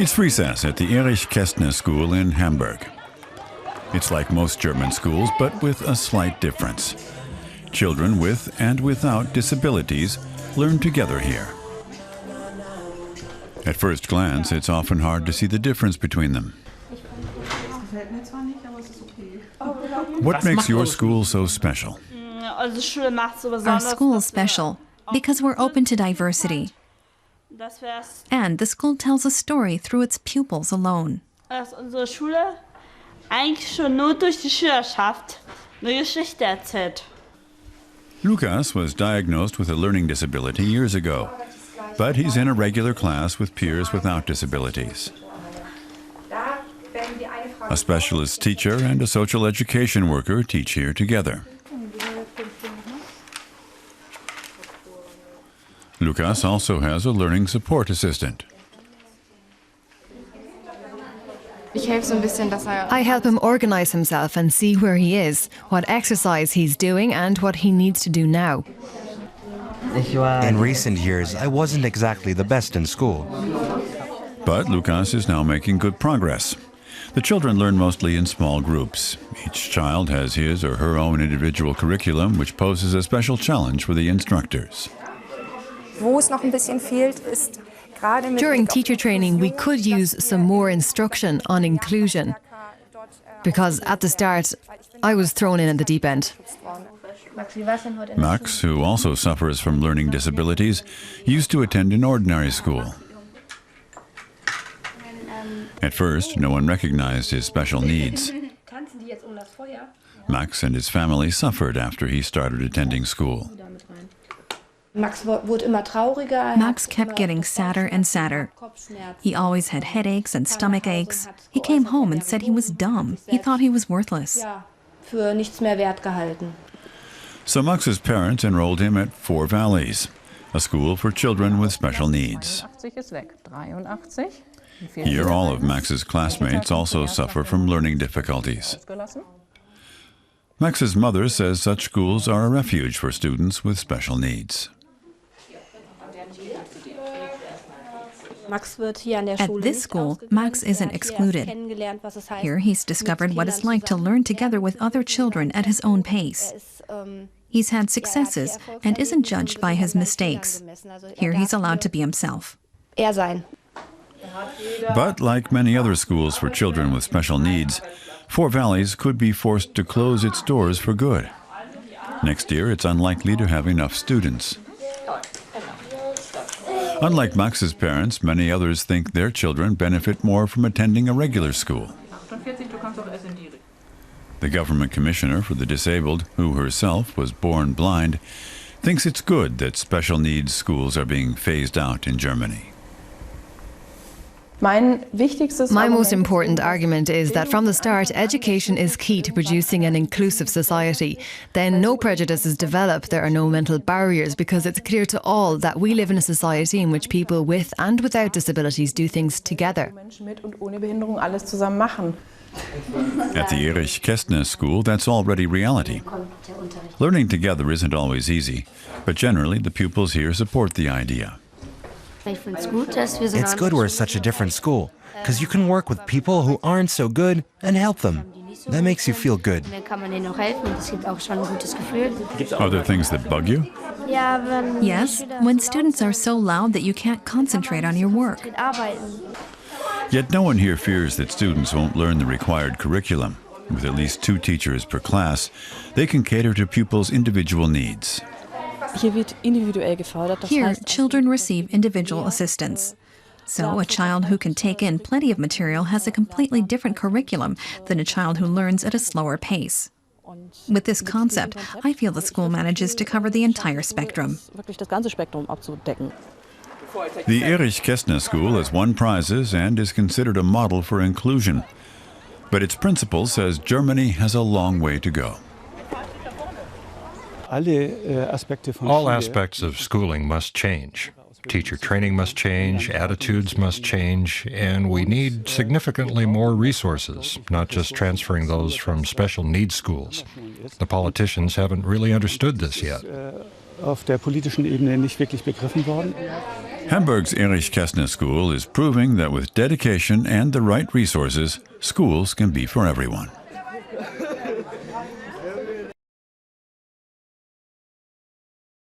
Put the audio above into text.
It's recess at the Erich Kästner School in Hamburg. It's like most German schools, but with a slight difference. Children with and without disabilities learn together here. At first glance, it's often hard to see the difference between them. What makes your school so special? Our school is special because we're open to diversity. And the school tells a story through its pupils alone. Lukas was diagnosed with a learning disability years ago, but he's in a regular class with peers without disabilities. A specialist teacher and a social education worker teach here together. Lukas also has a learning support assistant. I help him organize himself and see where he is, what exercise he's doing and what he needs to do now. In recent years, I wasn't exactly the best in school. But Lukas is now making good progress. The children learn mostly in small groups. Each child has his or her own individual curriculum, which poses a special challenge for the instructors. During teacher training, we could use some more instruction on inclusion, because at the start, I was thrown in at the deep end. Max, who also suffers from learning disabilities, used to attend an ordinary school. At first, no one recognized his special needs. Max and his family suffered after he started attending school. Max kept getting sadder and sadder. He always had headaches and stomach aches. He came home and said he was dumb. He thought he was worthless. So Max's parents enrolled him at Four Valleys, a school for children with special needs. Here, all of Max's classmates also suffer from learning difficulties. Max's mother says such schools are a refuge for students with special needs. At this school, Max isn't excluded. Here he's discovered what it's like to learn together with other children at his own pace. He's had successes and isn't judged by his mistakes. Here he's allowed to be himself. But like many other schools for children with special needs, Four Valleys could be forced to close its doors for good. Next year, it's unlikely to have enough students. Unlike Max's parents, many others think their children benefit more from attending a regular school. The government commissioner for the disabled, who herself was born blind, thinks it's good that special needs schools are being phased out in Germany. My most important argument is that from the start, education is key to producing an inclusive society. Then no prejudices develop, there are no mental barriers, because it's clear to all that we live in a society in which people with and without disabilities do things together. At the Erich Kästner School, that's already reality. Learning together isn't always easy, but generally the pupils here support the idea. It's good we're such a different school, because you can work with people who aren't so good and help them. That makes you feel good. Are there things that bug you? Yes, when students are so loud that you can't concentrate on your work. Yet no one here fears that students won't learn the required curriculum. With at least 2 teachers per class, they can cater to pupils' individual needs. Here, children receive individual assistance. So a child who can take in plenty of material has a completely different curriculum than a child who learns at a slower pace. With this concept, I feel the school manages to cover the entire spectrum. The Erich Kästner School has won prizes and is considered a model for inclusion. But its principal says Germany has a long way to go. All aspects of schooling must change. Teacher training must change, attitudes must change, and we need significantly more resources, not just transferring those from special needs schools. The politicians haven't really understood this yet. Hamburg's Erich Kästner School is proving that with dedication and the right resources, schools can be for everyone.